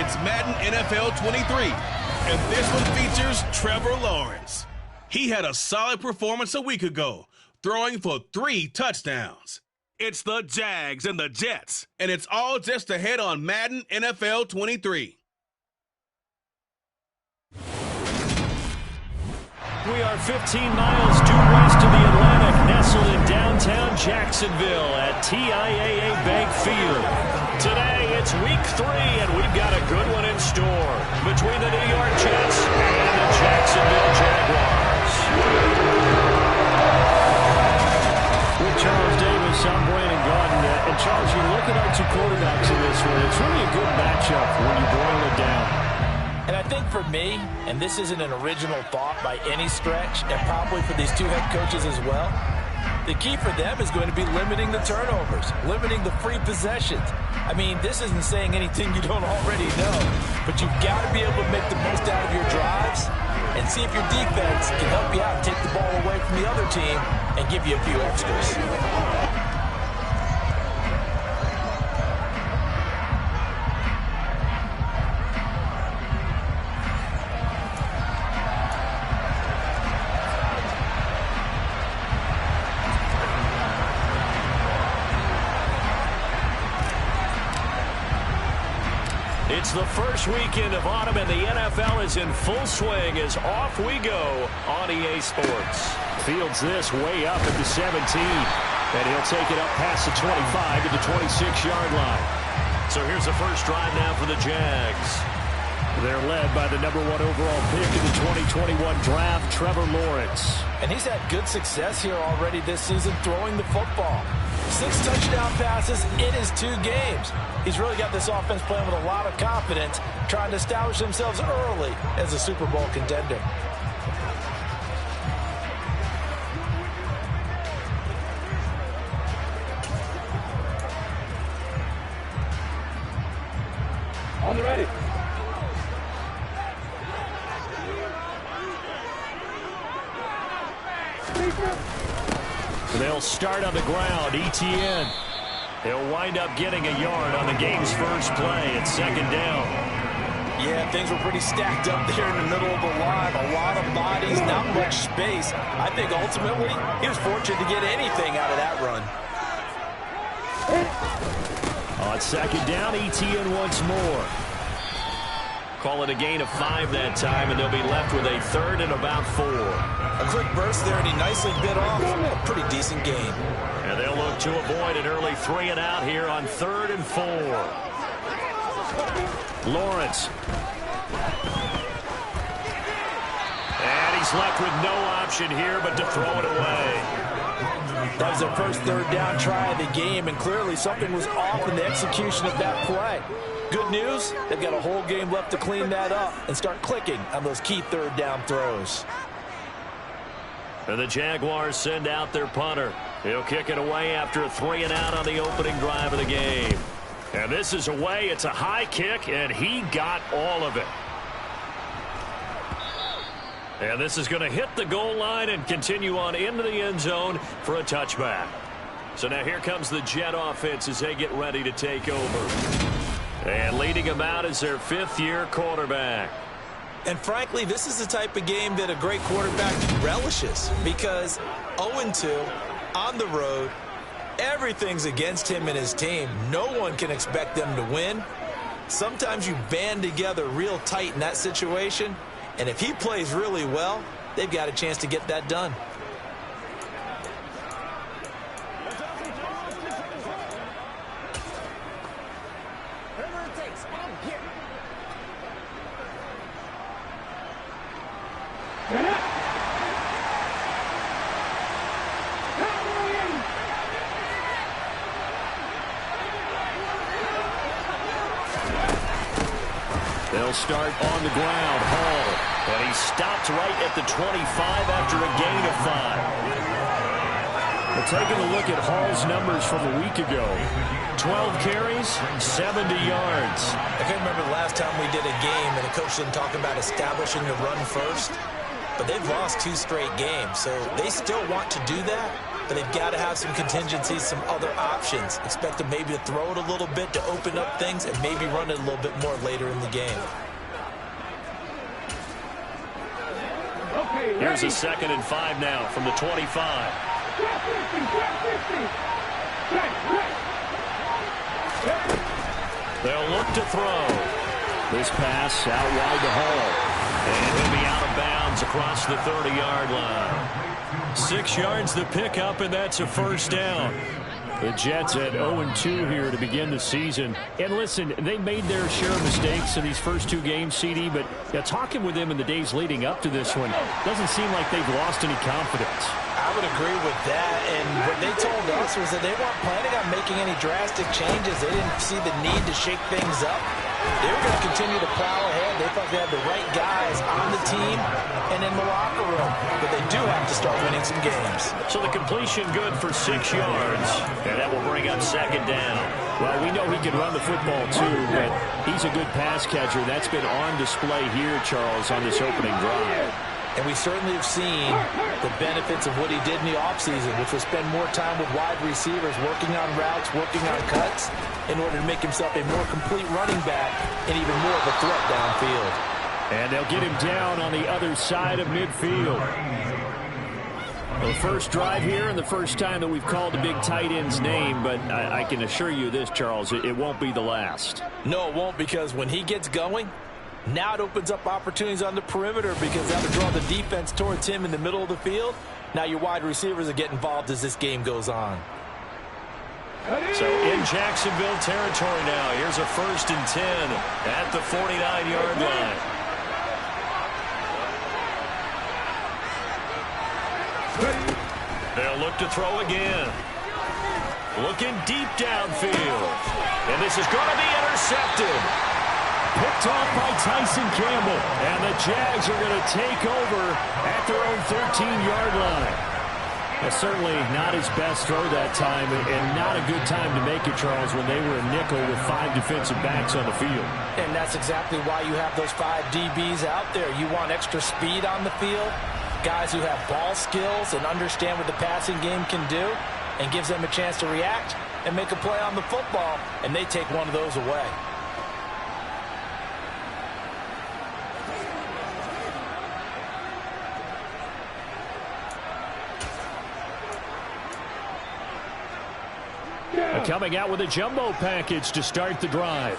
It's Madden NFL 23, and this one features Trevor Lawrence. He had a solid performance a week ago, throwing for 3 touchdowns. It's the Jags and the Jets, and it's all just ahead on Madden NFL 23. We are 15 miles due west of the Atlantic, nestled in downtown Jacksonville at TIAA Bank Field. Today, it's week 3, and we've got a good one in store between the New York Jets and the Jacksonville Jaguars. With Charles Davis, I'm Brandon Gordon. And Charles, you look at our 2 quarterbacks in this one, it's really a good matchup when you boil it down. And I think for me, and this isn't an original thought by any stretch, and probably for these 2 head coaches as well, the key for them is going to be limiting the turnovers, limiting the free possessions. I mean, this isn't saying anything you don't already know, but you've got to be able to make the most out of your drives and see if your defense can help you out and take the ball away from the other team and give you a few extras. It's the first weekend of autumn, and the NFL is in full swing as off we go on EA Sports. Fields this way up at the 17, and he'll take it up past the 25 to the 26-yard line. So here's the first drive now for the Jags. They're led by the number 1 overall pick in the 2021 draft, Trevor Lawrence. And he's had good success here already this season throwing the football. 6 touchdown passes in his 2 games. He's really got this offense playing with a lot of confidence, trying to establish themselves early as a Super Bowl contender. On the ready. They'll start on the ground. ETN. He'll wind up getting a yard on the game's first play. It's 2nd down. Yeah, things were pretty stacked up there in the middle of the line. A lot of bodies, not much space. I think ultimately he was fortunate to get anything out of that run. On 2nd down, ETN once more. Call it a gain of 5 that time, and they'll be left with a 3rd and about 4. A quick burst there, and he nicely bit off a pretty decent gain. And they'll look to avoid an early 3 and out here on 3rd and 4. Lawrence. And he's left with no option here but to throw it away. That was their first 3rd down try of the game, and clearly something was off in the execution of that play. Good news, they've got a whole game left to clean that up and start clicking on those key 3rd down throws. And the Jaguars send out their punter. He'll kick it away after a 3 and out on the opening drive of the game. And this is away. It's a high kick, and he got all of it. And this is going to hit the goal line and continue on into the end zone for a touchback. So now here comes the Jet offense as they get ready to take over. And leading them out is their 5th-year quarterback. And frankly, this is the type of game that a great quarterback relishes, because 0-2 on the road, everything's against him and his team. No one can expect them to win. Sometimes you band together real tight in that situation, and if he plays really well, they've got a chance to get that done. They'll start on the ground. Hall. And he stopped right at the 25 after a gain of 5. We're taking a look at Hall's numbers from a week ago. 12 carries, 70 yards. I can't remember the last time we did a game and a coach didn't talk about establishing the run first. But they've lost 2 straight games, so they still want to do that. but they've got to have some contingencies, some other options. Expect them maybe to throw it a little bit to open up things and maybe run it a little bit more later in the game. Here's a 2nd and 5 now from the 25. They'll look to throw. This pass out wide to Hall. And he'll be out of bounds across the 30-yard line. 6 yards the pickup, and that's a first down. The Jets at 0-2 here to begin the season. And listen, they made their share of mistakes in these first 2 games, CD, but talking with them in the days leading up to this one, doesn't seem like they've lost any confidence. I would agree with that, and what they told us was that they weren't planning on making any drastic changes. They didn't see the need to shake things up. They were going to continue to plow ahead. They thought they had the right guys on the team and in the locker room, but they do have to start winning some games. So the completion good for 6 yards, and that will bring up 2nd down. Well, we know he can run the football too, but he's a good pass catcher. That's been on display here, Charles, on this opening drive. And we certainly have seen the benefits of what he did in the offseason, which was spend more time with wide receivers, working on routes, working on cuts, in order to make himself a more complete running back and even more of a threat downfield. And they'll get him down on the other side of midfield. The first drive here and the first time that we've called the big tight end's name, but I can assure you this, Charles, it won't be the last. No, it won't, because when he gets going, now it opens up opportunities on the perimeter because that would draw the defense towards him in the middle of the field. Now your wide receivers are getting involved as this game goes on. So in Jacksonville territory now, here's a 1st and 10 at the 49-yard line. They'll look to throw again. Looking deep downfield. And this is going to be intercepted. Picked off by Tyson Campbell. And the Jags are going to take over at their own 13-yard line. Certainly not his best throw that time, and not a good time to make it, Charles, when they were a nickel with 5 defensive backs on the field. And that's exactly why you have those 5 DBs out there. You want extra speed on the field, guys who have ball skills and understand what the passing game can do, and gives them a chance to react and make a play on the football, and they take one of those away. Coming out with a jumbo package to start the drive.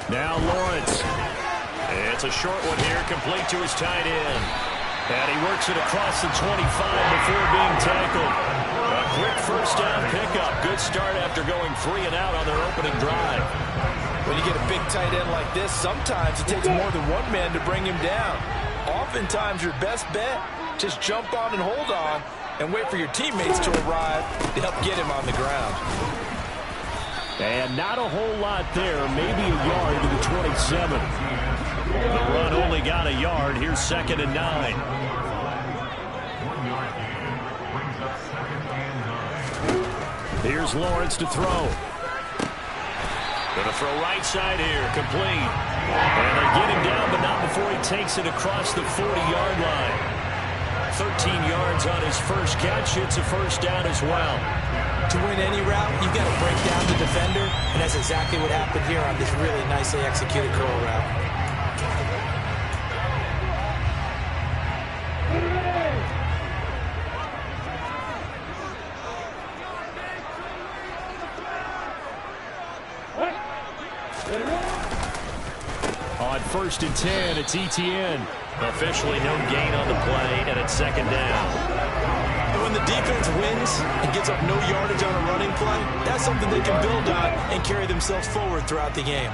Now Lawrence. It's a short one here, complete to his tight end. And he works it across the 25 before being tackled. A quick first down pickup. Good start after going 3 and out on their opening drive. When you get a big tight end like this, sometimes it takes more than one man to bring him down. Oftentimes your best bet, just jump on and hold on and wait for your teammates to arrive to help get him on the ground. And not a whole lot there, maybe a yard to the 27. The run only got a yard. Here's 2nd and 9. Here's Lawrence to throw. Going to throw right side here, complete. And they get him down, but not before he takes it across the 40-yard line. 13 yards on his first catch. It's a first down as well. To win any route, you've got to break down the defender, and that's exactly what happened here on this really nicely executed curl route. On 1st and 10, it's ETN. Officially no gain on the play, and it's 2nd down. And when the defense wins and gives up no yardage on a running play, that's something they can build on and carry themselves forward throughout the game.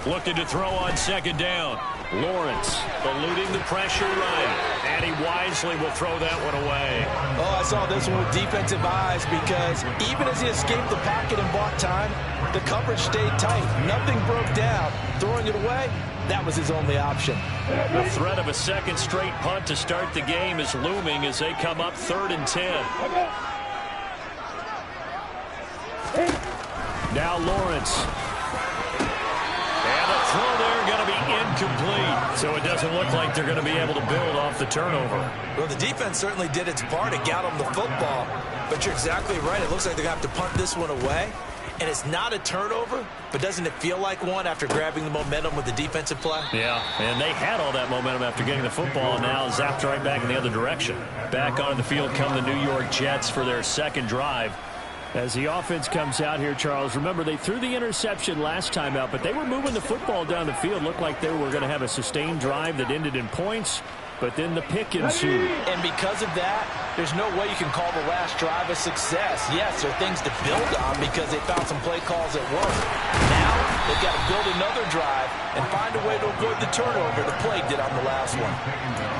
Looking to throw on 2nd down. Lawrence eluding the pressure right, and he wisely will throw that one away. Oh, I saw this one with defensive eyes because even as he escaped the pocket and bought time, the coverage stayed tight. Nothing broke down. Throwing it away, that was his only option. The threat of a 2nd straight punt to start the game is looming as they come up 3rd and 10. Now Lawrence. And the throw there going to be incomplete. So it doesn't look like they're going to be able to build off the turnover. Well, the defense certainly did its part. It got them the football. But you're exactly right. It looks like they're going to have to punt this one away. And it's not a turnover, but doesn't it feel like one after grabbing the momentum with the defensive play? Yeah, and they had all that momentum after getting the football, and now zapped right back in the other direction. Back onto the field come the New York Jets for their second drive. As the offense comes out here, Charles, remember they threw the interception last time out, but they were moving the football down the field. Looked like they were going to have a sustained drive that ended in points, but then the pick ensued. And because of that, there's no way you can call the last drive a success. Yes, there are things to build on because they found some play calls that work. Now, they've got to build another drive and find a way to avoid the turnover the play did on the last one.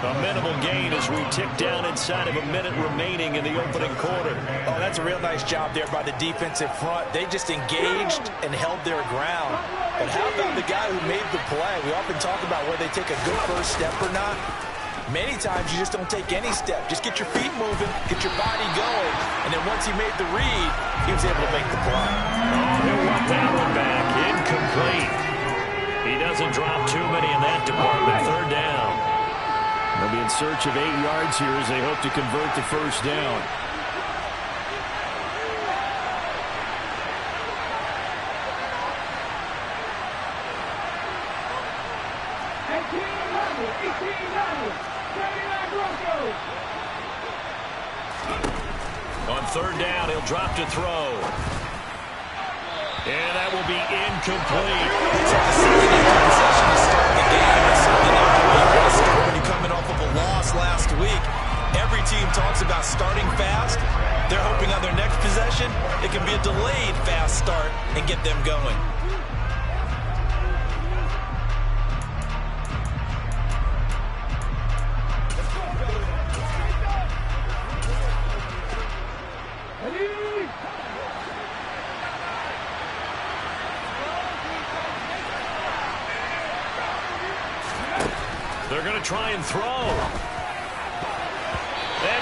A minimal gain as we tick down inside of a minute remaining in the opening quarter. Oh, that's a real nice job there by the defensive front. They just engaged and held their ground. But how about the guy who made the play? We often talk about whether they take a good first step or not. Many times you just don't take any step. Just get your feet moving, get your body going, and then once he made the read, he was able to make the play. Oh, he'll want that one back. Incomplete. He doesn't drop too many in that department. Third down. They'll be in search of 8 yards here as they hope to convert the first down. On third down, he'll drop to throw. And that will be incomplete. It's a possession to start the game. It's something that you want to start when you're coming off of a loss last week. Every team talks about starting fast. They're hoping on their next possession, it can be a delayed fast start and get them going. They're going to try and throw. And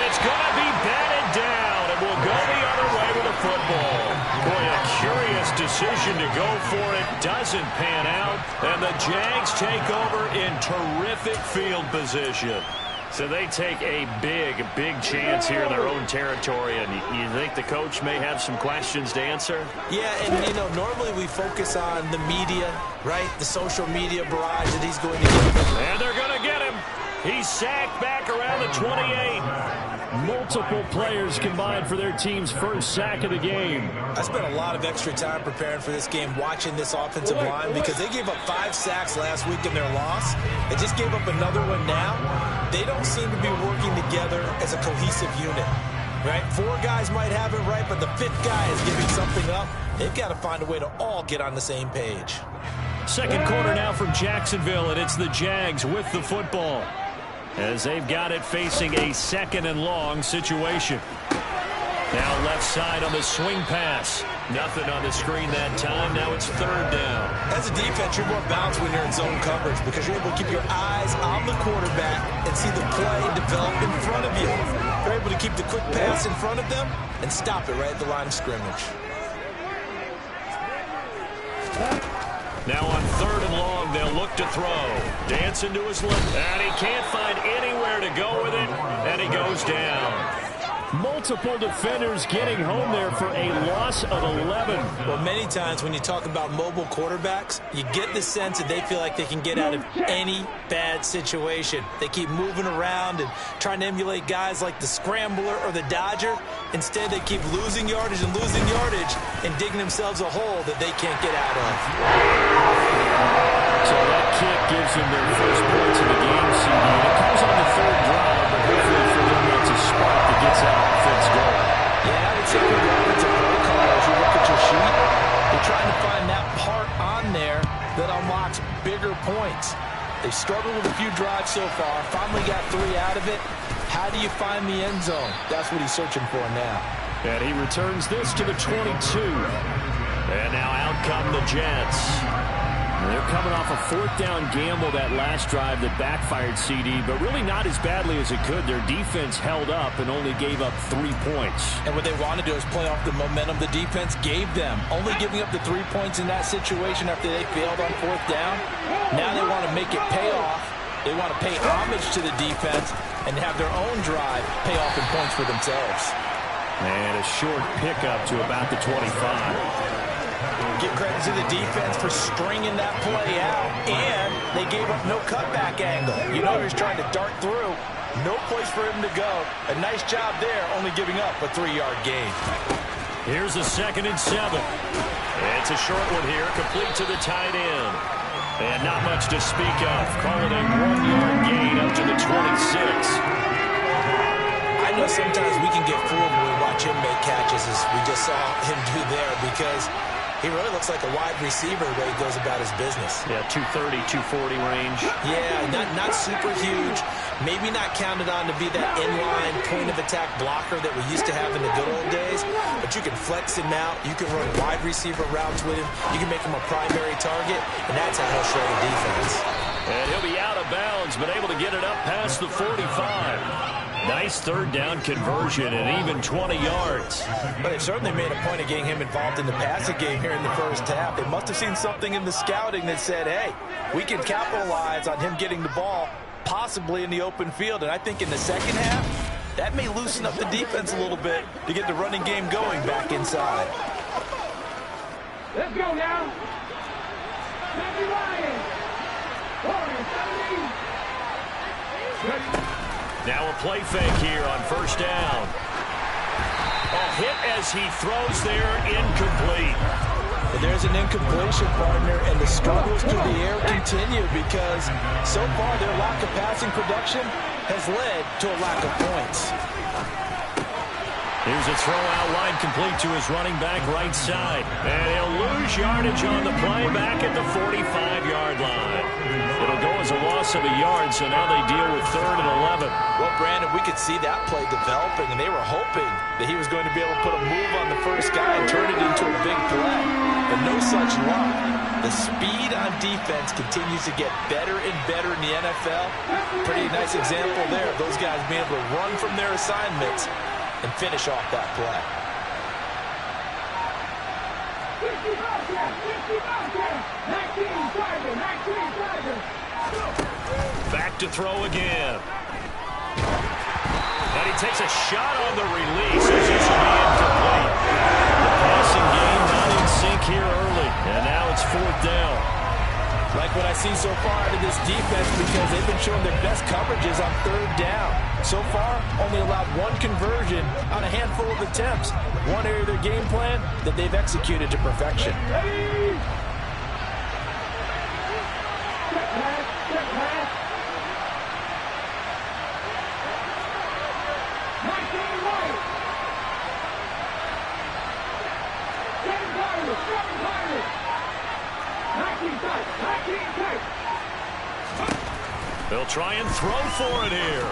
it's going to be batted down. It will go the other way with the football. Boy, a curious decision to go for it. Doesn't pan out. And the Jags take over in terrific field position. So they take a big chance here in their own territory. And you think the coach may have some questions to answer? Yeah, and, you know, normally we focus on the media, right? The social media barrage that he's going to get. And they're going to get him. He's sacked back around the 28. Multiple players combined for their team's first sack of the game. I spent a lot of extra time preparing for this game, watching this offensive line, because they gave up 5 sacks last week in their loss. They just gave up another one now. They don't seem to be working together as a cohesive unit, right? 4 guys might have it right, but the 5th guy is giving something up. They've got to find a way to all get on the same page. Second quarter now from Jacksonville, and it's the Jags with the football, as they've got it facing a 2nd and long situation. Now left side on the swing pass. Nothing on the screen that time. Now it's 3rd down. As a defense, you're more balanced when you're in zone coverage because you're able to keep your eyes on the quarterback and see the play develop in front of you. You're able to keep the quick pass in front of them and stop it right at the line of scrimmage. Now on 3rd and long, they'll look to throw. Dancing to his left, and he can't find anywhere to go with it, and he goes down. Multiple defenders getting home there for a loss of 11. Well, many times when you talk about mobile quarterbacks, you get the sense that they feel like they can get out of any bad situation. They keep moving around and trying to emulate guys like the Scrambler or the Dodger. Instead, they keep losing yardage and digging themselves a hole that they can't get out of. So that kick gives them their first points of the game, CD. And it comes on the 3rd drive, but hopefully for them that's a spark that gets that offense going. Yeah, I would say the offensive play call as you look at your sheet. You're trying to find that part on there that unlocks bigger points. They've struggled with a few drives so far, finally got 3 out of it. How do you find the end zone? That's what he's searching for now. And he returns this to the 22. And now out come the Jets. They're coming off a 4th down gamble that last drive that backfired, CD, but really not as badly as it could. Their defense held up and only gave up 3 points. And what they want to do is play off the momentum the defense gave them. Only giving up the 3 points in that situation after they failed on 4th down. Now they want to make it pay off. They want to pay homage to the defense and have their own drive pay off in points for themselves. And a short pickup to about the 25. Give credit to the defense for stringing that play out, and they gave up no cutback angle. You know he was trying to dart through. No place for him to go. A nice job there, only giving up a 3-yard gain. Here's a 2nd and 7. It's a short one here, complete to the tight end. And not much to speak of. Call it a 1-yard gain up to the 26. I know sometimes we can get fooled when we watch him make catches, as we just saw him do there, because he really looks like a wide receiver the way he goes about his business. Yeah, 230, 240 range. Yeah, not super huge. Maybe not counted on to be that inline point-of-attack blocker that we used to have in the good old days. But you can flex him out. You can run wide receiver routes with him. You can make him a primary target, and that's how he'll shred a defense. And he'll be out of bounds, but able to get it up past the 45. Nice 3rd down conversion and even 20 yards. But they've certainly made a point of getting him involved in the passing game here in the first half. They must have seen something in the scouting that said, hey, we can capitalize on him getting the ball possibly in the open field. And I think in the second half, that may loosen up the defense a little bit to get the running game going back inside. Let's go now. Now a play fake here on 1st down. A hit as he throws there, incomplete. But there's an incompletion, partner, and the struggles through the air continue because so far their lack of passing production has led to a lack of points. Here's a throw out line complete to his running back right side. And he'll lose yardage on the play back at the 45-yard line. It'll go as a loss of a yard, so now they deal with 3rd and 11. Well, Brandon, we could see that play developing, and they were hoping that he was going to be able to put a move on the first guy and turn it into a big play. But no such luck. The speed on defense continues to get better and better in the NFL. Pretty nice example there of those guys being able to run from their assignments and finish off that play. Back to throw again. And he takes a shot on the release. This is incomplete. The passing game not in sync here early. And now it's 4th down. Like what I see so far out of this defense because they've been showing their best coverages on 3rd down. So far, only allowed 1 conversion on a handful of attempts. One area of their game plan that they've executed to perfection. They'll try and throw for it here.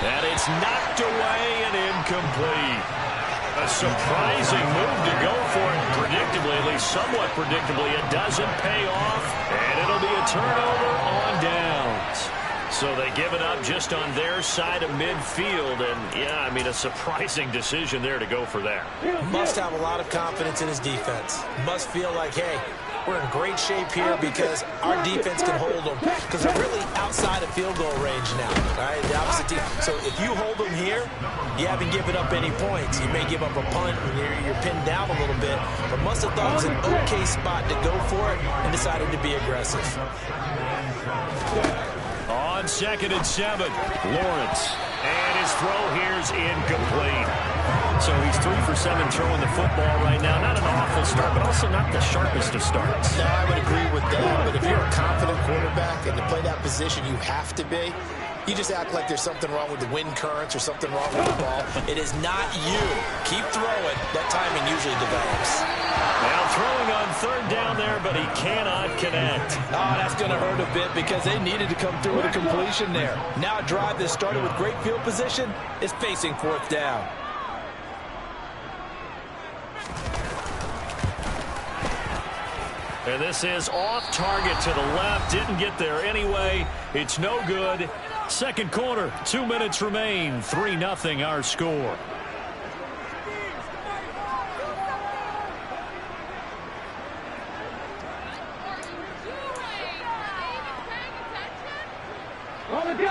And it's knocked away and incomplete. A surprising move to go for it. Predictably, at least somewhat predictably, it doesn't pay off. And it'll be a turnover on downs. So they give it up just on their side of midfield. And, yeah, I mean, a surprising decision there to go for that. Must have a lot of confidence in his defense. Must feel like, hey, we're in great shape here because our defense can hold them because they're really outside of field goal range now, all right, the opposite team. So if you hold them here, you haven't given up any points. You may give up a punt when you're pinned down a little bit, but must have thought it was an okay spot to go for it and decided to be aggressive. On 2nd and 7, Lawrence. And his throw here's incomplete. So he's 3 for 7 throwing the football right now. Not an awful start, but also not the sharpest of starts. No, I would agree with that. But if you're a confident quarterback and to play that position you have to be, you just act like there's something wrong with the wind currents or something wrong with the ball. It is not you. Keep throwing. That timing usually develops. Now throwing on 3rd down there, but he cannot connect. Oh, that's going to hurt a bit because they needed to come through with a completion there. Now a drive that started with great field position is facing 4th down. And this is off target to the left. Didn't get there anyway. It's no good. 2nd quarter, 2 minutes remain. 3-0 our score.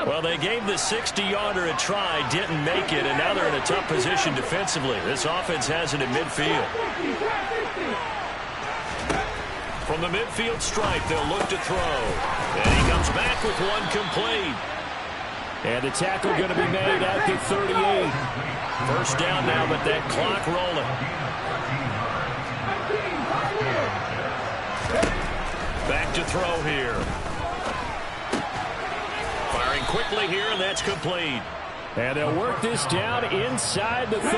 Well, they gave the 60-yarder a try, didn't make it, and now they're in a tough position defensively. This offense has it in midfield. From the midfield stripe, they'll look to throw. And he comes back with one complete. And the tackle going to be made at the 38. First down now, but that clock rolling. Back to throw here. Firing quickly here, and that's complete. And they'll work this down inside the 30.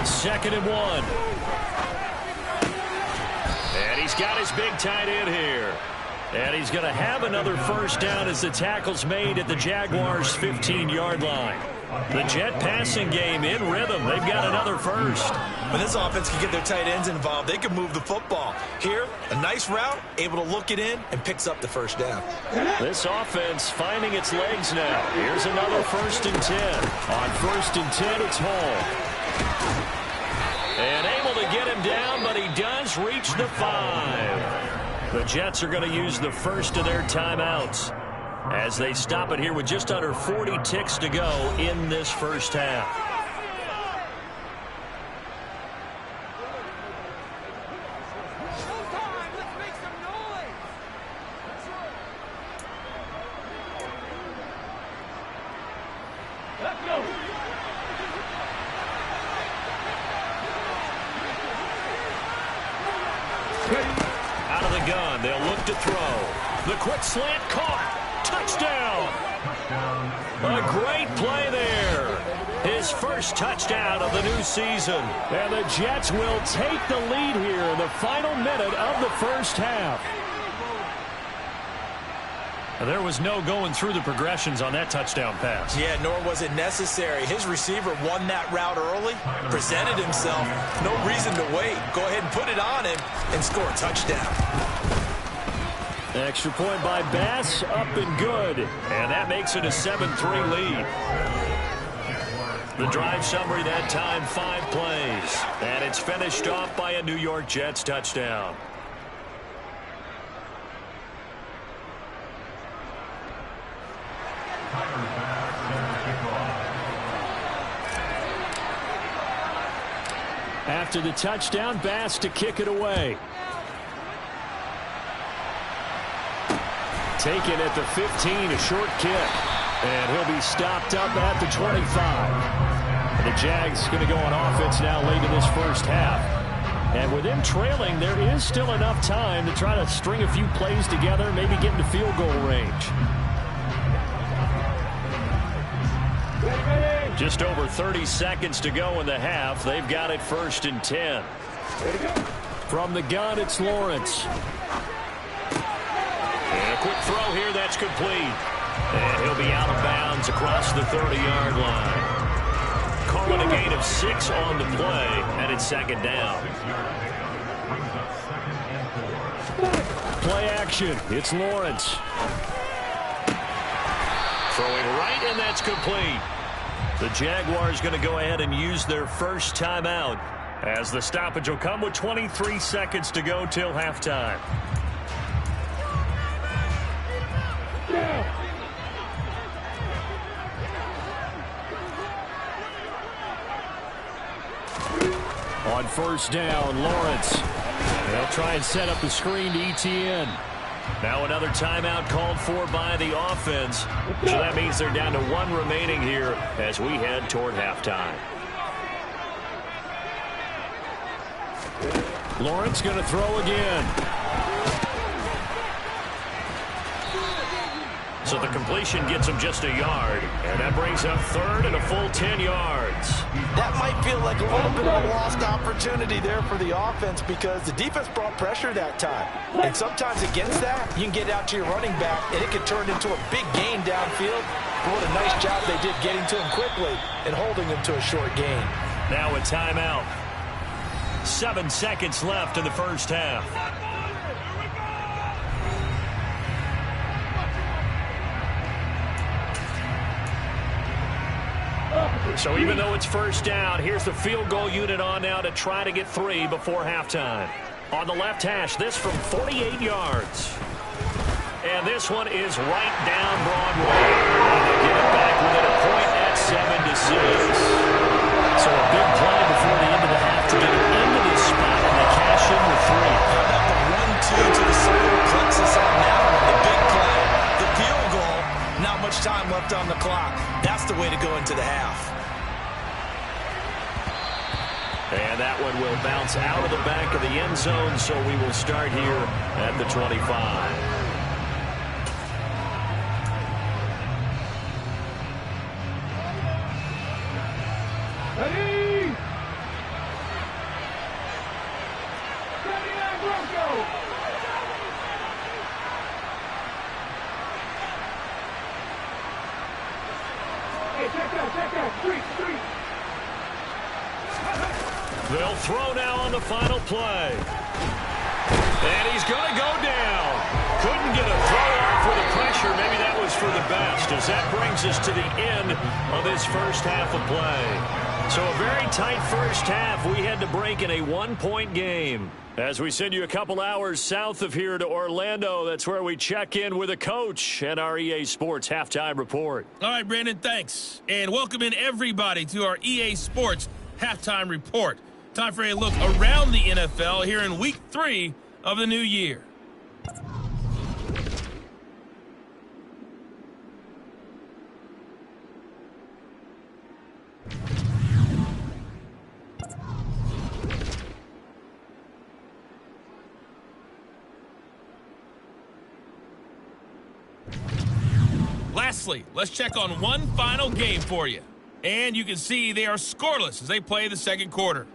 Second and 1. And he's got his big tight end here. And he's going to have another first down as the tackle's made at the Jaguars' 15-yard line. The Jet passing game in rhythm. They've got another first. When this offense can get their tight ends involved, they can move the football. Here, a nice route, able to look it in, and picks up the first down. This offense finding its legs now. Here's another 1st and 10. On 1st and 10, it's Hall. And able to get him down, but he does reach the 5. The Jets are going to use the first of their timeouts as they stop it here with just under 40 ticks to go in this first half. Out of the gun, they'll look to throw. The quick slant caught. Touchdown. A great play there. His first touchdown of the new season. And the Jets will take the lead here in the final minute of the first half. There was no going through the progressions on that touchdown pass. Yeah, nor was it necessary. His receiver won that route early, presented himself. No reason to wait. Go ahead and put it on him and score a touchdown. Extra point by Bass, up and good. And that makes it a 7-3 lead. The drive summary that time, 5 plays. And it's finished off by a New York Jets touchdown. After the touchdown, Bass to kick it away. Taken at the 15, a short kick. And he'll be stopped up at the 25. And the Jags going to go on offense now late in this first half. And with them trailing, there is still enough time to try to string a few plays together, maybe get into field goal range. Just over 30 seconds to go in the half. They've got it 1st and 10. From the gun, it's Lawrence. And a quick throw here, that's complete. And he'll be out of bounds across the 30-yard line. Calling a gain of 6 on the play, and it's 2nd down. Play action, it's Lawrence. Throwing right, and that's complete. The Jaguars going to go ahead and use their first timeout as the stoppage will come with 23 seconds to go till halftime. On 1st down, Lawrence. They'll try and set up the screen to ETN. Now another timeout called for by the offense. So that means they're down to 1 remaining here as we head toward halftime. Lawrence going to throw again. So the completion gets him just a yard. And that brings up 3rd and a full 10 yards. That might feel like a little bit of a lost opportunity there for the offense because the defense brought pressure that time. And sometimes against that, you can get out to your running back, and it can turn into a big gain downfield. But what a nice job they did getting to him quickly and holding him to a short gain. Now a timeout. 7 seconds left in the first half. So even though it's first down, here's the field goal unit on now to try to get 3 before halftime. On the left hash, this from 48 yards. And this one is right down Broadway. And they get it back within a point at 7-6. So a big play before the end of the half to get it into this spot, and they cash in with 3. How about the 1-2 to the solar plexus on that one? The big play, the field goal, not much time left on the clock. That's the way to go into the half. And that one will bounce out of the back of the end zone, so we will start here at the 25. Ready? Go! Hey, check out. Street. They'll throw now on the final play. And he's going to go down. Couldn't get a throw off with the pressure. Maybe that was for the best, as that brings us to the end of this first half of play. So a very tight first half. We had to break in a 1-point game. As we send you a couple hours south of here to Orlando, that's where we check in with a coach and our EA Sports Halftime Report. All right, Brandon, thanks. And welcome in everybody to our EA Sports Halftime Report. Time for a look around the NFL here in Week 3 of the new year. Lastly, let's check on one final game for you. And you can see they are scoreless as they play the second quarter.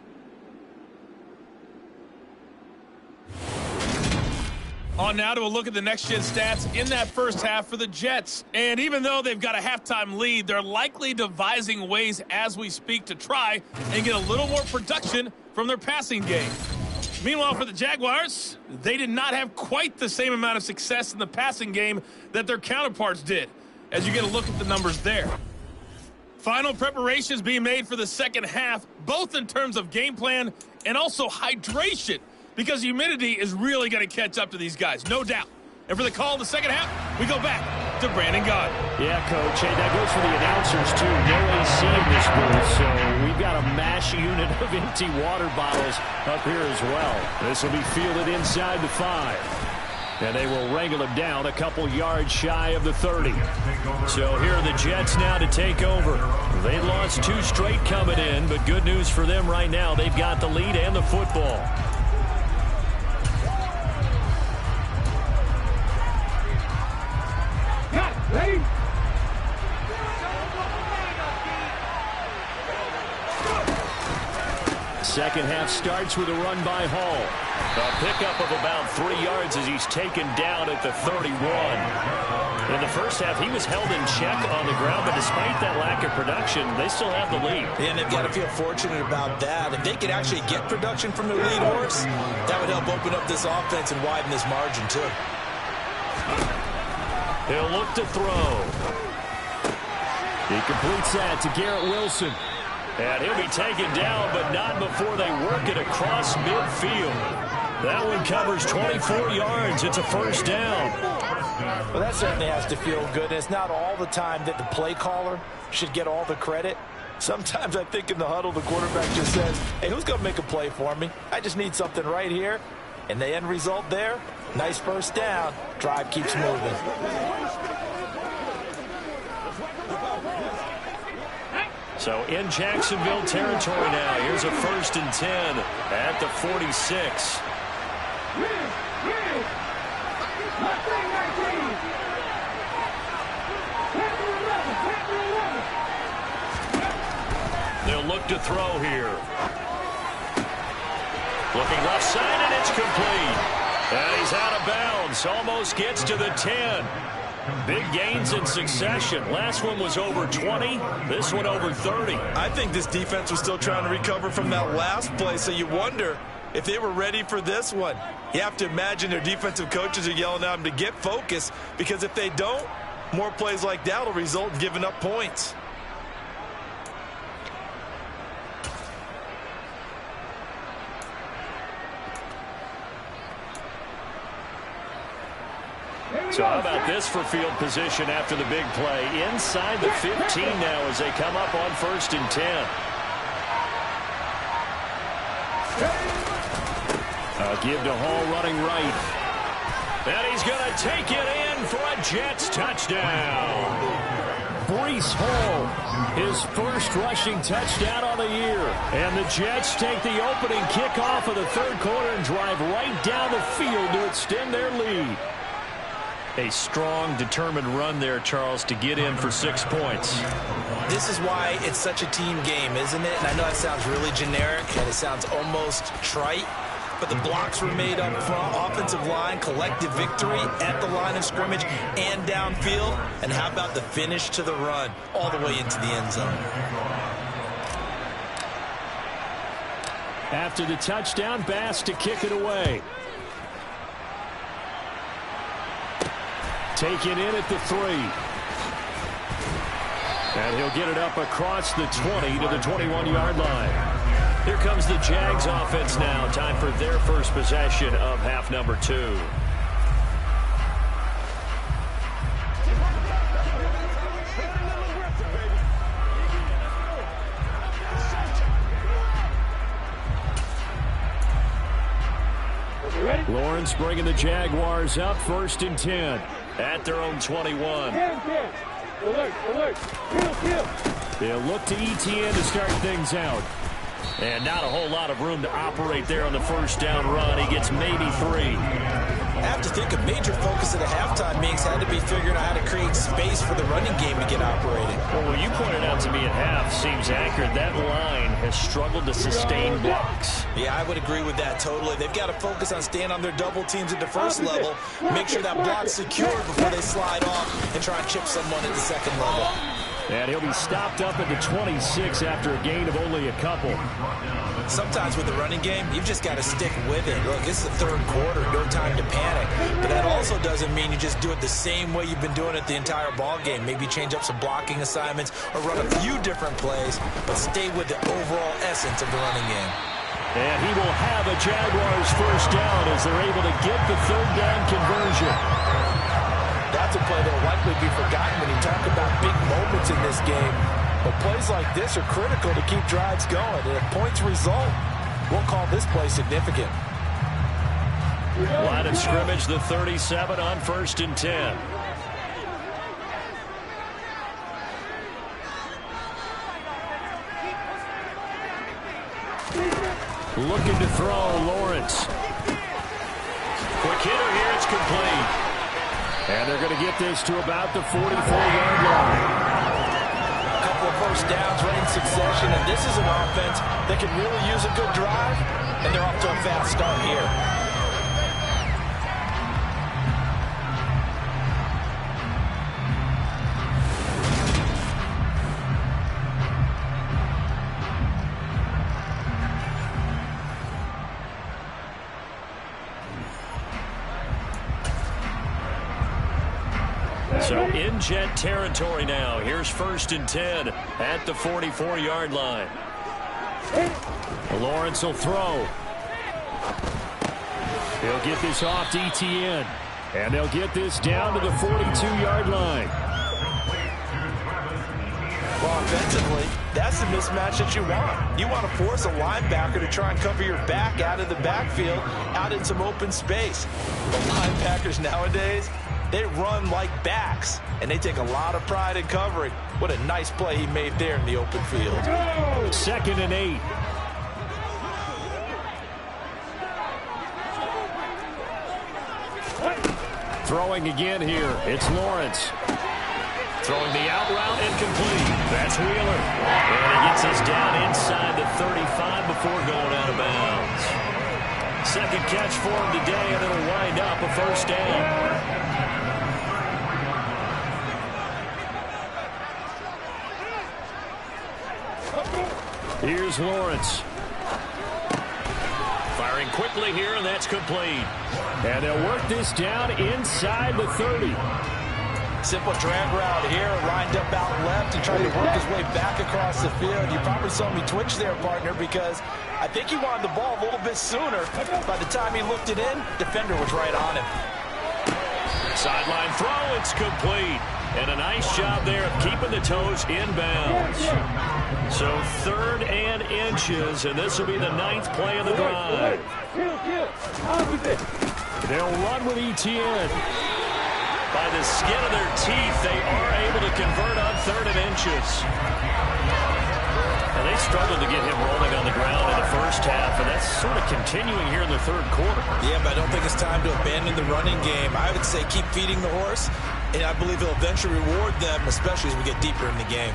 On now to a look at the next-gen stats in that first half for the Jets. And even though they've got a halftime lead, they're likely devising ways as we speak to try and get a little more production from their passing game. Meanwhile, for the Jaguars, they did not have quite the same amount of success in the passing game that their counterparts did, as you get a look at the numbers there. Final preparations being made for the second half, both in terms of game plan and also hydration, because humidity is really going to catch up to these guys, no doubt. And for the call of the second half, we go back to Brandon Gaudin. Yeah, Coach. Hey, that goes for the announcers, too. No AC in this booth, so we've got a mash unit of empty water bottles up here as well. This will be fielded inside the 5. And they will wrangle him down a couple yards shy of the 30. So here are the Jets now to take over. They lost 2 straight coming in, but good news for them right now. They've got the lead and the football. Ready? Second half starts with a run by Hall. A pickup of about 3 yards as he's taken down at the 31. In the first half, he was held in check on the ground, but despite that lack of production, they still have the lead. And they've got to feel fortunate about that. If they could actually get production from their lead horse, that would help open up this offense and widen this margin, too. He'll look to throw. He completes that to Garrett Wilson. And he'll be taken down, but not before they work it across midfield. That one covers 24 yards. It's a first down. Well, that certainly has to feel good. It's not all the time that the play caller should get all the credit. Sometimes I think in the huddle, the quarterback just says, hey, who's going to make a play for me? I just need something right here. And the end result there, nice first down. Drive keeps moving. So in Jacksonville territory now. Here's a 1st and 10 at the 46. They'll look to throw here. Looking left side, and it's complete. And he's out of bounds. Almost gets to the 10. Big gains in succession. Last one was over 20. This one over 30. I think this defense was still trying to recover from that last play, so you wonder if they were ready for this one. You have to imagine their defensive coaches are yelling at them to get focused, because if they don't, more plays like that will result in giving up points. So how about this for field position after the big play? Inside the 15 now as they come up on 1st and 10. A give to Hall running right. And he's going to take it in for a Jets touchdown. Breece Hall, his first rushing touchdown on the year. And the Jets take the opening kickoff of the 3rd quarter and drive right down the field to extend their lead. A strong, determined run there, Charles, to get in for 6 points. This is why it's such a team game, isn't it? And I know that sounds really generic, and it sounds almost trite, but the blocks were made up front, offensive line, collective victory at the line of scrimmage and downfield. And how about the finish to the run all the way into the end zone? After the touchdown, Bass to kick it away. Taken in at the 3. And he'll get it up across the 20 to the 21-yard line. Here comes the Jags offense now. Time for their first possession of half number 2. Lawrence bringing the Jaguars up 1st and 10 at their own 21. Alert. Kill. They'll look to ETN to start things out. And not a whole lot of room to operate there on the 1st down run. He gets maybe 3. I have to think a major focus of the halftime meetings had to be figuring out how to create space for the running game to get operating. Well, what you pointed out to me at half seems accurate. That line has struggled to sustain blocks. Yeah, I would agree with that totally. They've got to focus on staying on their double teams at the 1st level, make sure that block's secure before they slide off and try and chip someone at the 2nd level. And he'll be stopped up at the 26 after a gain of only a couple. Sometimes with the running game, you've just got to stick with it. Look, it's the 3rd quarter, no time to panic. But that also doesn't mean you just do it the same way you've been doing it the entire ball game. Maybe change up some blocking assignments or run a few different plays, but stay with the overall essence of the running game. And he will have a Jaguars 1st down as they're able to get the 3rd down conversion. That's a play that will likely be forgotten when you talk about big moments in this game. But plays like this are critical to keep drives going. And if points result, we'll call this play significant. Line of scrimmage, the 37 on 1st and 10. Looking to throw, Lawrence. Quick hitter here, it's complete. And they're going to get this to about the 44-yard line. A couple of 1st downs right in succession, and this is an offense that can really use a good drive, and they're off to a fast start here. So in Jet territory now. Here's 1st and 10 at the 44-yard line. Lawrence will throw. He'll get this off to ETN. And they'll get this down to the 42-yard line. Well, offensively, that's the mismatch that you want. You want to force a linebacker to try and cover your back out of the backfield, out in some open space. But linebackers nowadays, they run like backs, and they take a lot of pride in covering. What a nice play he made there in the open field. 2nd and 8. Throwing again here. It's Lawrence. Throwing the out route incomplete. That's Wheeler. And he gets us down inside the 35 before going out of bounds. 2nd catch for him today, and it'll wind up a 1st down. Here's Lawrence. Firing quickly here, and that's complete. And they'll work this down inside the 30. Simple drag route here, lined up out left and trying to work his way back across the field. You probably saw me twitch there, partner, because I think he wanted the ball a little bit sooner. By the time he looked it in, defender was right on him. Sideline throw, it's complete. And a nice job there of keeping the toes in bounds. So 3rd and inches, and this will be the 9th play of the drive. They'll run with ETN. By the skin of their teeth, they are able to convert on 3rd and inches. And they struggled to get him rolling on the ground in the first half, and that's sort of continuing here in the 3rd quarter. Yeah, but I don't think it's time to abandon the running game. I would say keep feeding the horse, and I believe he'll eventually reward them, especially as we get deeper in the game.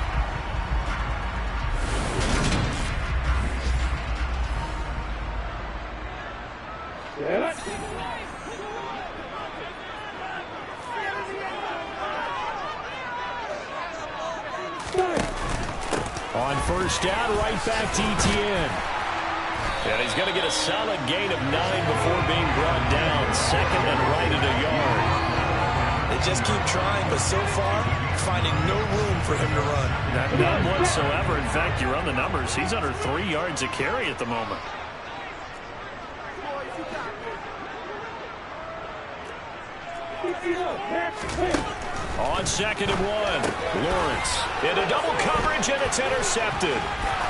On 1st down, right back to ETN. And he's going to get a solid gain of 9 before being brought down. 2nd and right at a yard. They just keep trying, but so far, finding no room for him to run. None whatsoever. In fact, you run the numbers. He's under 3 yards a carry at the moment. On 2nd and 1, Lawrence into double coverage, and it's intercepted.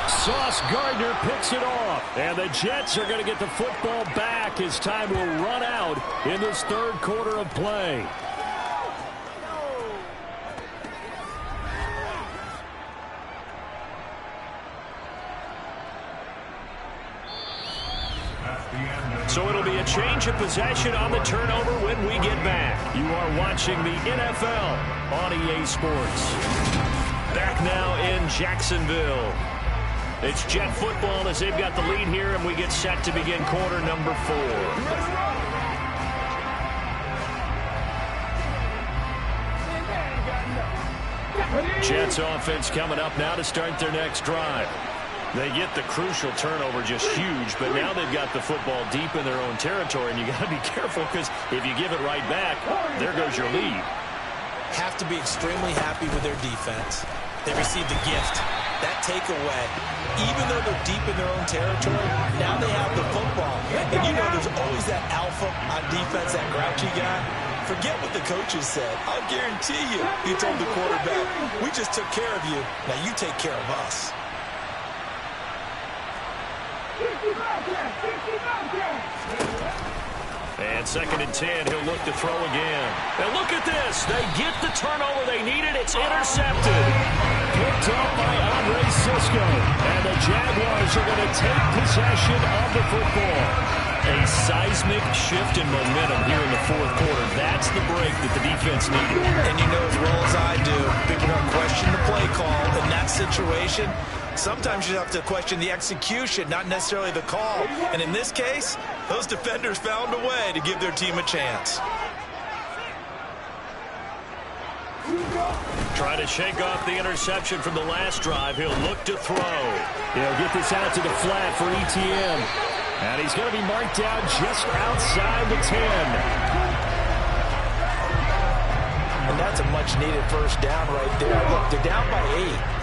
Sauce Gardner picks it off, and the Jets are going to get the football back as time will run out in this 3rd quarter of play. So it'll be a change of possession on the turnover when we get back. You are watching the NFL on EA Sports. Back now in Jacksonville. It's Jet football as they've got the lead here, and we get set to begin quarter number 4. Jets offense coming up now to start their next drive. They get the crucial turnover, just huge, but now they've got the football deep in their own territory, and you got to be careful because if you give it right back, there goes your lead. Have to be extremely happy with their defense. They received a gift. That takeaway, even though they're deep in their own territory, now they have the football. And you know there's always that alpha on defense, that grouchy guy. Forget what the coaches said. I'll guarantee you, he told the quarterback, we just took care of you. Now you take care of us. And 2nd and 10, he'll look to throw again. And look at this. They get the turnover they needed. It's intercepted. Picked up by Andre Cisco. And the Jaguars are going to take possession of the football. A seismic shift in momentum here in the 4th quarter. That's the break that the defense needed. And you know as well as I do, people don't question the play call in that situation. Sometimes you have to question the execution, not necessarily the call. And in this case, those defenders found a way to give their team a chance. Trying to shake off the interception from the last drive. He'll look to throw. He'll get this out to the flat for ETN. And he's going to be marked down just outside the 10. And that's a much-needed first down right there. Look, they're down by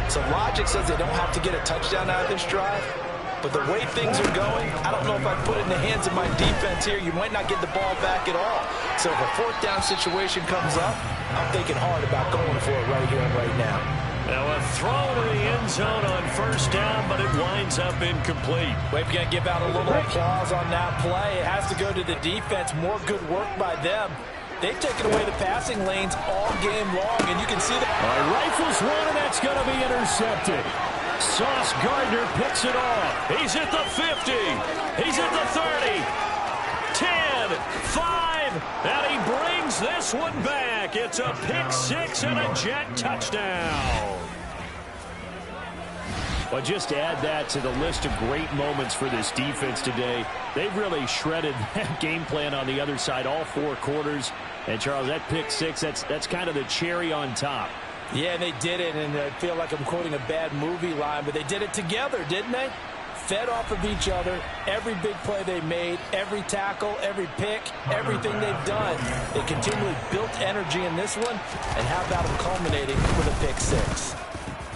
8. So logic says they don't have to get a touchdown out of this drive. But the way things are going, I don't know if I put it in the hands of my defense here. You might not get the ball back at all. So if a 4th down situation comes up, I'm thinking hard about going for it right here and right now. Now a throw to the end zone on 1st down, but it winds up incomplete. We're going to give out a little applause on that play. It has to go to the defense. More good work by them. They've taken away the passing lanes all game long, and you can see that. All right, rifles one, and that's going to be intercepted. Sauce Gardner picks it off. He's at the 50. He's at the 30. 10, 5, and he brings this one back. It's a pick 6 and a Jet touchdown. But just add that to the list of great moments for this defense today. They've really shredded that game plan on the other side all 4 quarters. And, Charles, that pick 6, that's kind of the cherry on top. Yeah, they did it, and I feel like I'm quoting a bad movie line, but they did it together, didn't they? Fed off of each other, every big play they made, every tackle, every pick, everything they've done. They continually built energy in this one, and how about them culminating with a pick 6?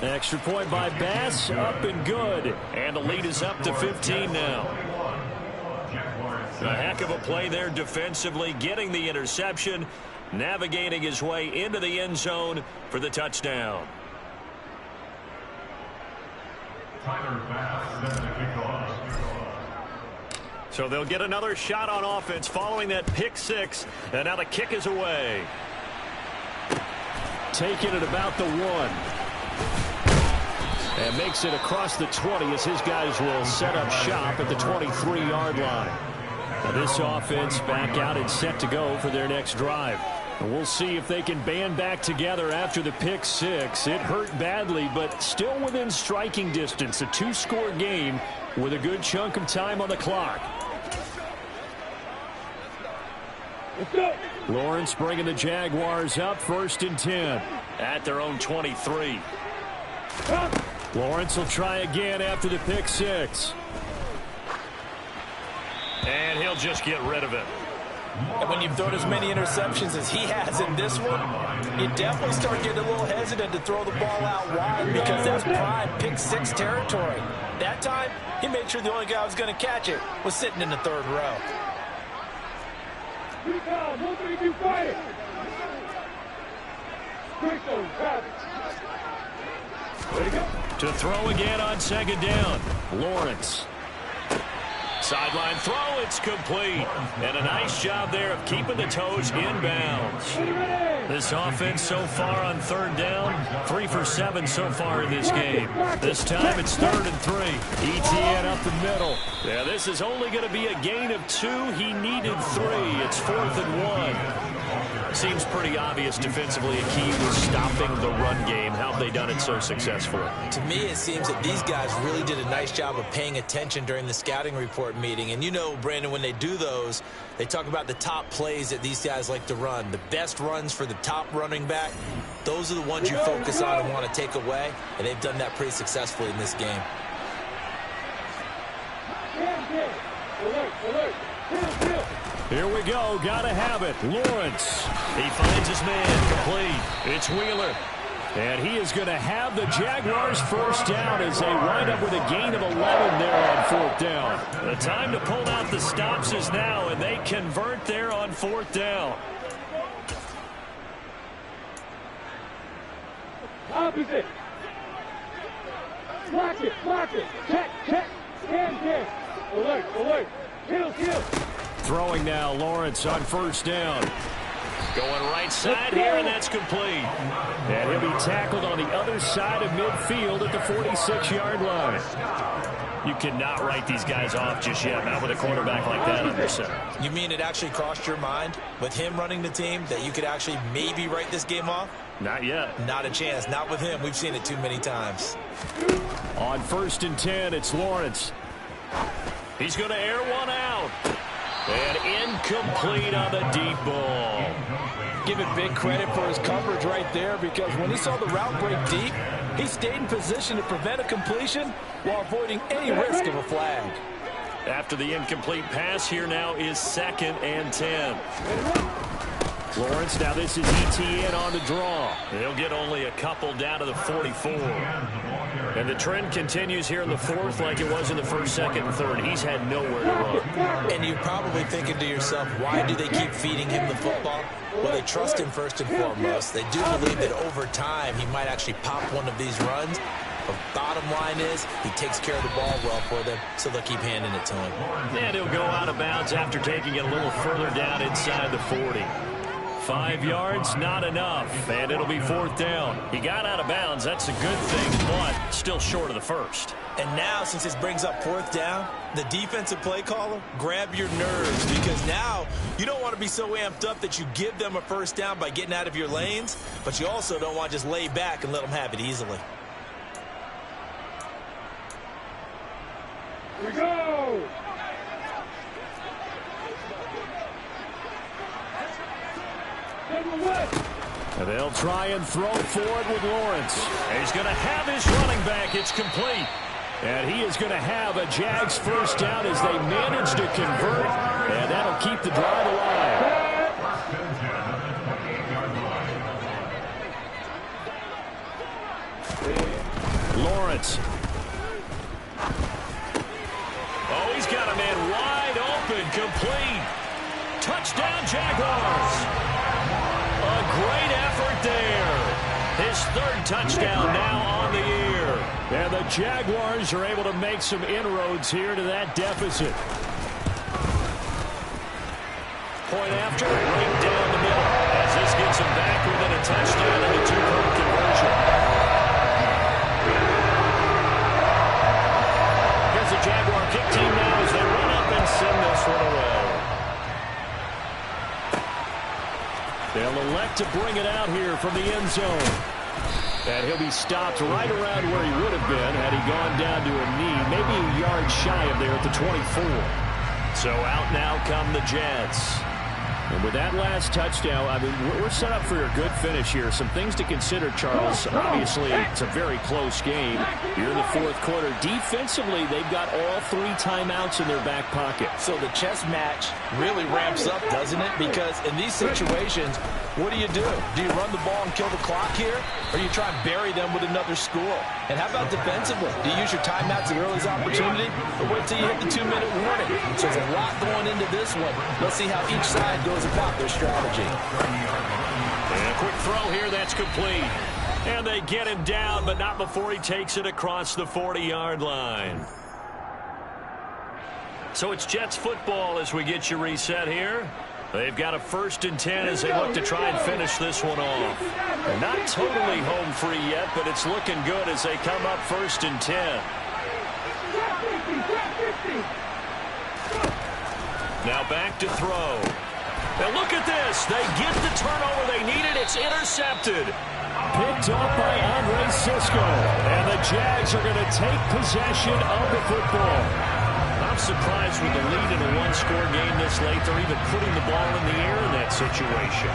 Extra point by Bass, up and good. And the lead is up to 15 now. A heck of a play there defensively, getting the interception. navigating his way into the end zone for the touchdown. So they'll get another shot on offense following that pick six, and now the kick is away. Taking it about the 1. And makes it across the 20 as his guys will set up shop at the 23-yard line. Now this offense back out and set to go for their next drive. And we'll see if they can band back together after the pick six. It hurt badly, but still within striking distance. A 2-score game with a good chunk of time on the clock. Let's go. Lawrence bringing the Jaguars up 1st and 10 at their own 23. Lawrence will try again after the pick six. And he'll just get rid of it. And when you've thrown as many interceptions as he has in this one, you definitely start getting a little hesitant to throw the ball out wide because that's prime pick six territory. That time, he made sure the only guy who was going to catch it was sitting in the 3rd row. To throw again on 2nd down. Lawrence. Sideline throw, it's complete. And a nice job there of keeping the toes inbounds. This offense so far on 3rd down, 3 for 7 so far in this game. This time it's 3rd and 3. ETN up the middle. Yeah, this is only going to be a gain of 2. He needed 3. It's 4th and 1. Seems pretty obvious defensively a key was stopping the run game. How have they done it so successfully? To me, it seems that these guys really did a nice job of paying attention during the scouting report meeting. And you know, Brandon, when they do those, they talk about the top plays that these guys like to run. The best runs for the top running back, those are the ones you focus on and want to take away. And they've done that pretty successfully in this game. Here we go. Got to have it. Lawrence. He finds his man. Complete. It's Wheeler. And he is going to have the Jaguars 1st down as they wind up with a gain of 11 there on 4th down. The time to pull out the stops is now, and they convert there on 4th down. Opposite. Block it. Check. Can. Alert. Kill. Throwing now, Lawrence on 1st down. Going right side here, and that's complete. And he'll be tackled on the other side of midfield at the 46-yard line. You cannot write these guys off just yet, not with a quarterback like that under center. You mean it actually crossed your mind with him running the team that you could actually maybe write this game off? Not yet. Not a chance. Not with him. We've seen it too many times. On 1st and 10, it's Lawrence. He's going to air one out. And incomplete on the deep ball. Give it big credit for his coverage right there because when he saw the route break deep, he stayed in position to prevent a completion while avoiding any risk of a flag. After the incomplete pass, here now is 2nd and 10. Lawrence, now this is ETN on the draw. They'll get only a couple down to the 44. And the trend continues here in the 4th like it was in the 1st, 2nd, and 3rd. He's had nowhere to run. And you're probably thinking to yourself, why do they keep feeding him the football? Well, they trust him first and foremost. They do believe that over time he might actually pop one of these runs. The bottom line is he takes care of the ball well for them, so they'll keep handing it to him. And he'll go out of bounds after taking it a little further down inside the 40. 5 yards, not enough, and it'll be 4th down. He got out of bounds. That's a good thing, but still short of the 1st. And now, since this brings up 4th down, the defensive play caller, grab your nerves because now you don't want to be so amped up that you give them a 1st down by getting out of your lanes, but you also don't want to just lay back and let them have it easily. Here we go. And they'll try and throw forward with Lawrence. And he's going to have his running back. It's complete. And he is going to have a Jags 1st down as they manage to convert. And that'll keep the drive alive. Lawrence. Oh, he's got a man wide open. Complete. Touchdown, Jaguars. great effort there. His third touchdown now on the year. And the Jaguars are able to make some inroads here to that deficit. Point after, right down the middle, as this gets him back within a touchdown and a two-point conversion. Here's the Jaguar kick team now as they run up and send this one away. They'll elect to bring it out here from the end zone. And he'll be stopped right around where he would have been had he gone down to a knee, maybe a yard shy of there at the 24. So out now come the Jets. And with that last touchdown, I mean, we're set up for a good finish here. Some things to consider, Charles. Obviously, it's a very close game. You're in the fourth quarter. Defensively, they've got all 3 timeouts in their back pocket. So the chess match really ramps up, doesn't it? Because in these situations, what do? Do you run the ball and kill the clock here? Or do you try and bury them with another score? And how about defensively? Do you use your timeouts at earliest opportunity? Or wait till you hit the 2-minute warning? So there's a lot going into this one. Let's see how each side goes about their strategy. And a quick throw here, that's complete. And they get him down, but not before he takes it across the 40-yard line. So it's Jets football as we get you reset here. They've got a 1st and 10 as they look to try and finish this one off. They're not totally home free yet, but it's looking good as they come up 1st and 10. Now back to throw. Now look at this. They get the turnover they needed. It's intercepted. Picked up by Andre Cisco. And the Jags are going to take possession of the football. I'm surprised with the lead in a one-score game this late. They're even putting the ball in the air in that situation.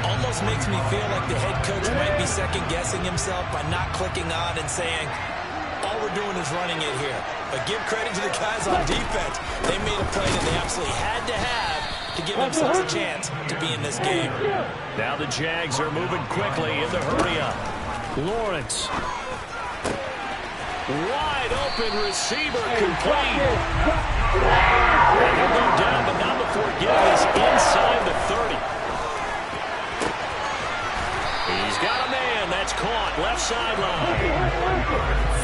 Almost makes me feel like the head coach might be second-guessing himself by not clicking on and saying, all we're doing is running it here. But give credit to the guys on defense. They made a play that they absolutely had to have to give themselves a chance to be in this game. Now the Jags are moving quickly in the hurry-up. Lawrence. Wide open receiver complete. And he'll go down, but not before getting us inside the 30. He's got a man. That's caught. Left sideline.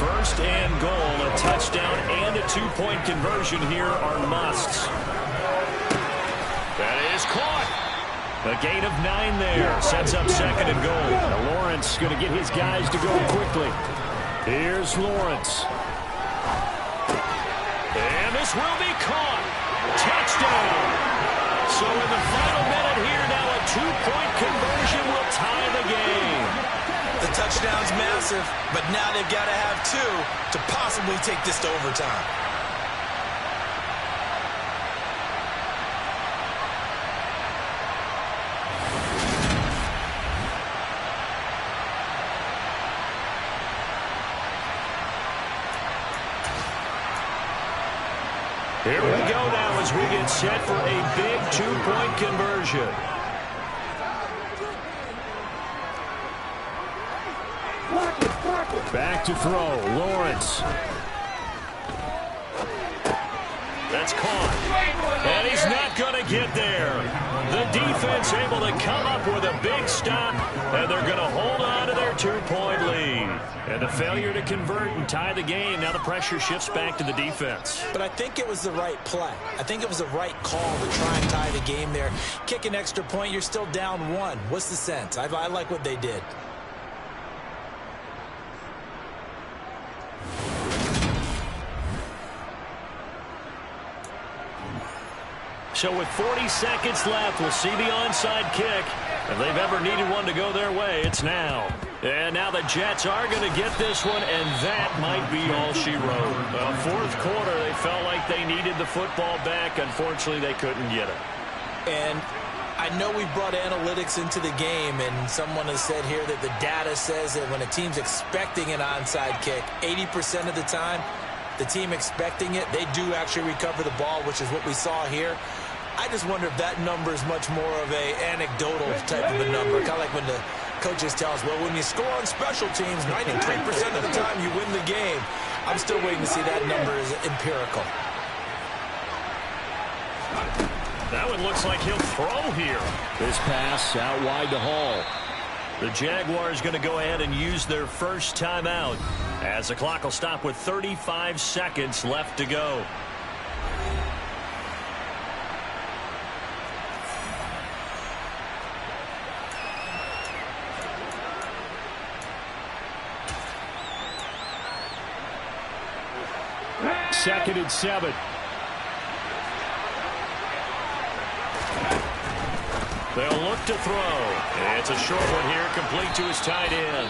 1st and goal. A touchdown and a 2-point conversion here are musts. That is caught. A gain of 9 there. Sets up 2nd and goal. Now Lawrence going to get his guys to go quickly. Here's Lawrence. And this will be caught. Touchdown. So in the final minute here now, a 2-point conversion will tie the game. The touchdown's massive, but now they've got to have 2 to possibly take this to overtime. Here we go now as we get set for a big 2-point conversion. Back to throw. Lawrence. That's caught. And he's not going to get there. The defense able to come up with a big stop, and they're going to hold on to their 2-point lead. And a failure to convert and tie the game. Now the pressure shifts back to the defense. But I think it was the right play. I think it was the right call to try and tie the game there. Kick an extra point, you're still down 1. What's the sense? I like what they did. So with 40 seconds left, we'll see the onside kick. If they've ever needed one to go their way, it's now. And now the Jets are going to get this one, and that might be all she wrote. Fourth quarter, they felt like they needed the football back. Unfortunately, they couldn't get it. And I know we brought analytics into the game, and someone has said here that the data says that when a team's expecting an onside kick, 80% of the time, the team expecting it, they do actually recover the ball, which is what we saw here. I just wonder if that number is much more of a anecdotal type of a number. Kind of like when the coaches tell us, well, when you score on special teams, 93% of the time you win the game. I'm still waiting to see that number is empirical. That one looks like he'll throw here. This pass out wide to Hall. The Jaguars going to go ahead and use their first timeout as the clock will stop with 35 seconds left to go. Second and 7. They'll look to throw. It's a short one here, complete to his tight end.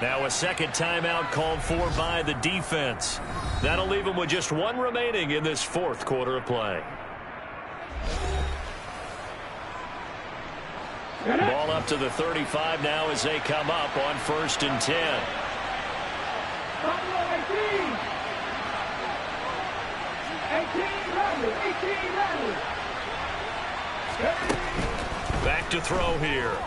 Now a second timeout called for by the defense. That'll leave him with just one remaining in this fourth quarter of play. Ball up to the 35 now as they come up on 1st and 10. Back to throw here.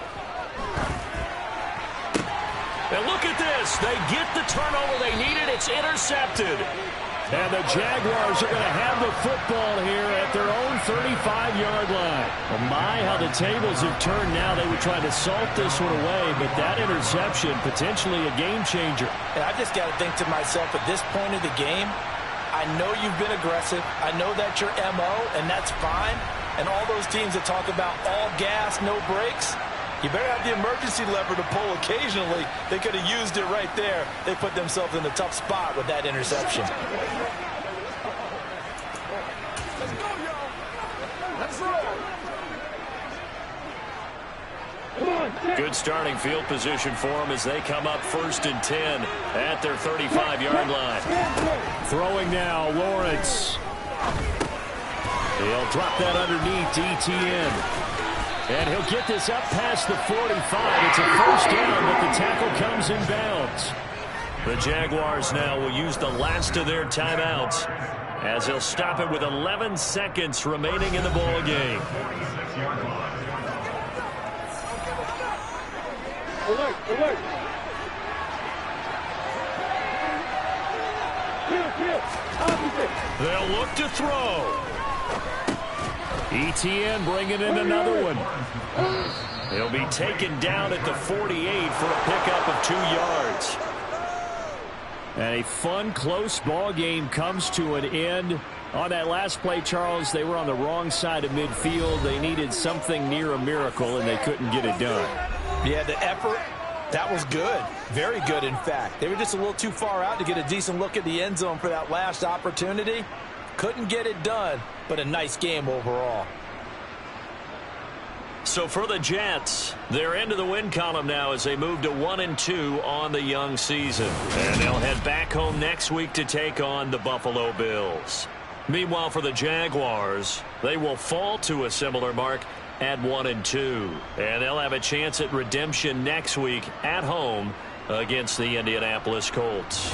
And look at this. They get the turnover they needed. It's intercepted. And the Jaguars are going to have the football here at their own 35-yard line. Oh my, how the tables have turned now. They would try to salt this one away, but that interception, potentially a game changer. And I just got to think to myself, at this point of the game, I know you've been aggressive. I know that's your MO, and that's fine. And all those teams that talk about all gas, no brakes, you better have the emergency lever to pull occasionally. They could have used it right there. They put themselves in a tough spot with that interception. Let's go, y'all. Let's roll. Good starting field position for them as they come up 1st and 10 at their 35-yard line. Throwing now, Lawrence. He'll drop that underneath to ETN. And he'll get this up past the 45. It's a first down, but the tackle comes in bounds. The Jaguars now will use the last of their timeouts as they'll stop it with 11 seconds remaining in the ball game. Alert, alert. Kill, opposite. They'll look to throw. ETN bringing in another one. He'll be taken down at the 48 for a pickup of 2 yards. And a fun, close ball game comes to an end. On that last play, Charles, they were on the wrong side of midfield. They needed something near a miracle, and they couldn't get it done. Yeah, the effort, that was good. Very good, in fact. They were just a little too far out to get a decent look at the end zone for that last opportunity. Couldn't get it done, but a nice game overall. So for the Jets, they're into the win column now as they move to 1-2 on the young season. And they'll head back home next week to take on the Buffalo Bills. Meanwhile, for the Jaguars, they will fall to a similar mark at 1-2. And they'll have a chance at redemption next week at home against the Indianapolis Colts.